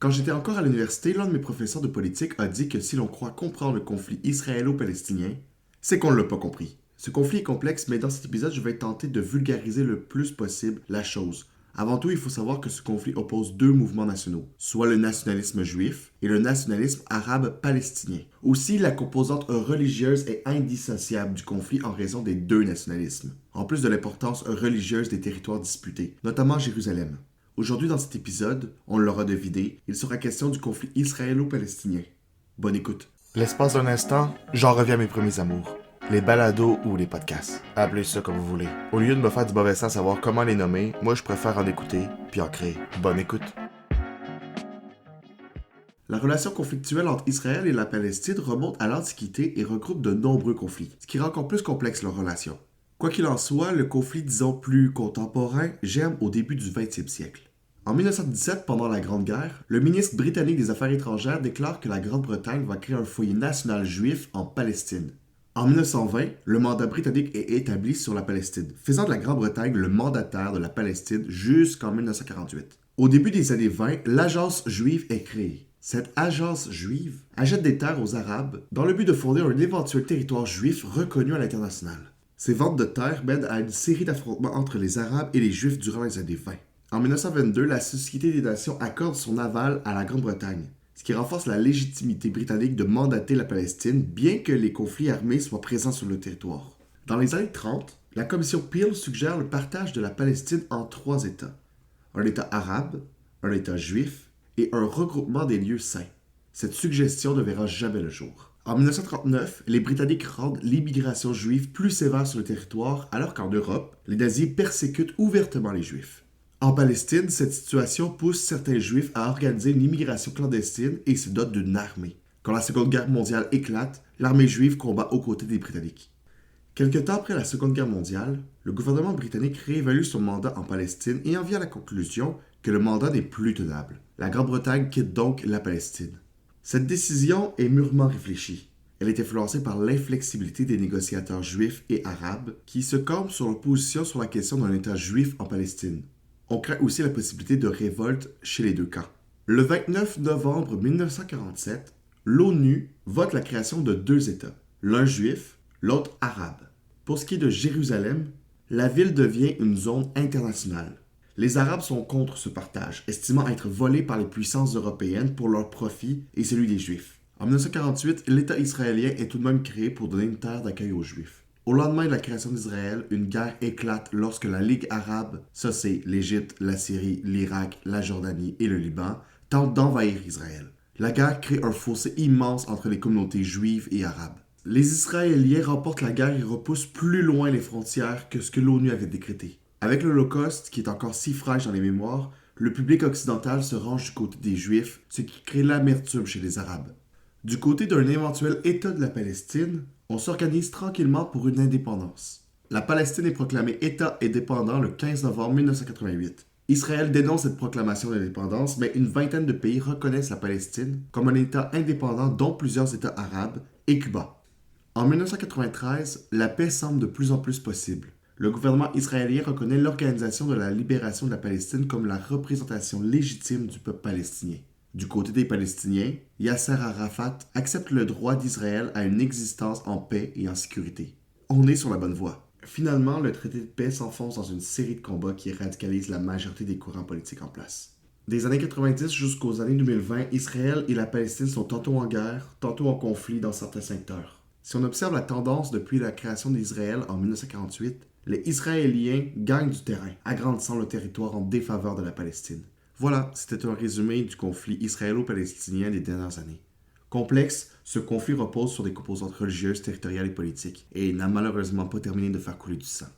Quand j'étais encore à l'université, l'un de mes professeurs de politique a dit que si l'on croit comprendre le conflit israélo-palestinien, c'est qu'on ne l'a pas compris. Ce conflit est complexe, mais dans cet épisode, je vais tenter de vulgariser le plus possible la chose. Avant tout, il faut savoir que ce conflit oppose deux mouvements nationaux, soit le nationalisme juif et le nationalisme arabe palestinien. Aussi, la composante religieuse est indissociable du conflit en raison des deux nationalismes, en plus de l'importance religieuse des territoires disputés, notamment Jérusalem. Aujourd'hui, dans cet épisode, on l'aura deviné, il sera question du conflit israélo-palestinien. Bonne écoute. L'espace d'un instant, j'en reviens à mes premiers amours. Les balados ou les podcasts. Appelez ça comme vous voulez. Au lieu de me faire du mauvais sens à savoir comment les nommer, moi je préfère en écouter, puis en créer. Bonne écoute. La relation conflictuelle entre Israël et la Palestine remonte à l'Antiquité et regroupe de nombreux conflits, ce qui rend encore plus complexe leur relation. Quoi qu'il en soit, le conflit, disons plus contemporain, germe au début du 20e siècle. En 1917, pendant la Grande Guerre, le ministre britannique des Affaires étrangères déclare que la Grande-Bretagne va créer un foyer national juif en Palestine. En 1920, le mandat britannique est établi sur la Palestine, faisant de la Grande-Bretagne le mandataire de la Palestine jusqu'en 1948. Au début des années 20, l'Agence juive est créée. Cette agence juive achète des terres aux Arabes dans le but de fonder un éventuel territoire juif reconnu à l'international. Ces ventes de terres mènent à une série d'affrontements entre les Arabes et les Juifs durant les années 20. En 1922, la Société des Nations accorde son aval à la Grande-Bretagne, ce qui renforce la légitimité britannique de mandater la Palestine, bien que les conflits armés soient présents sur le territoire. Dans les années 30, la commission Peel suggère le partage de la Palestine en 3 États. Un État arabe, un État juif et un regroupement des lieux saints. Cette suggestion ne verra jamais le jour. En 1939, les Britanniques rendent l'immigration juive plus sévère sur le territoire, alors qu'en Europe, les nazis persécutent ouvertement les Juifs. En Palestine, cette situation pousse certains Juifs à organiser une immigration clandestine et se dotent d'une armée. Quand la Seconde Guerre mondiale éclate, l'armée juive combat aux côtés des Britanniques. Quelque temps après la Seconde Guerre mondiale, le gouvernement britannique réévalue son mandat en Palestine et en vient à la conclusion que le mandat n'est plus tenable. La Grande-Bretagne quitte donc la Palestine. Cette décision est mûrement réfléchie. Elle est influencée par l'inflexibilité des négociateurs juifs et arabes qui se campent sur leur position sur la question d'un État juif en Palestine. On craint aussi la possibilité de révolte chez les deux camps. Le 29 novembre 1947, l'ONU vote la création de 2 États, l'un juif, l'autre arabe. Pour ce qui est de Jérusalem, la ville devient une zone internationale. Les Arabes sont contre ce partage, estimant être volés par les puissances européennes pour leur profit et celui des Juifs. En 1948, l'État israélien est tout de même créé pour donner une terre d'accueil aux Juifs. Au lendemain de la création d'Israël, une guerre éclate lorsque la Ligue arabe, ça c'est l'Égypte, la Syrie, l'Irak, la Jordanie et le Liban, tente d'envahir Israël. La guerre crée un fossé immense entre les communautés juives et arabes. Les Israéliens remportent la guerre et repoussent plus loin les frontières que ce que l'ONU avait décrété. Avec l'Holocauste, qui est encore si fraîche dans les mémoires, le public occidental se range du côté des Juifs, ce qui crée l'amertume chez les Arabes. Du côté d'un éventuel État de la Palestine, on s'organise tranquillement pour une indépendance. La Palestine est proclamée État indépendant le 15 novembre 1988. Israël dénonce cette proclamation d'indépendance, mais une vingtaine de pays reconnaissent la Palestine comme un État indépendant, dont plusieurs États arabes et Cuba. En 1993, la paix semble de plus en plus possible. Le gouvernement israélien reconnaît l'Organisation de la libération de la Palestine comme la représentation légitime du peuple palestinien. Du côté des Palestiniens, Yasser Arafat accepte le droit d'Israël à une existence en paix et en sécurité. On est sur la bonne voie. Finalement, le traité de paix s'enfonce dans une série de combats qui radicalisent la majorité des courants politiques en place. Des années 90 jusqu'aux années 2020, Israël et la Palestine sont tantôt en guerre, tantôt en conflit dans certains secteurs. Si on observe la tendance depuis la création d'Israël en 1948, les Israéliens gagnent du terrain, agrandissant le territoire en défaveur de la Palestine. Voilà, c'était un résumé du conflit israélo-palestinien des dernières années. Complexe, ce conflit repose sur des composantes religieuses, territoriales et politiques, et n'a malheureusement pas terminé de faire couler du sang.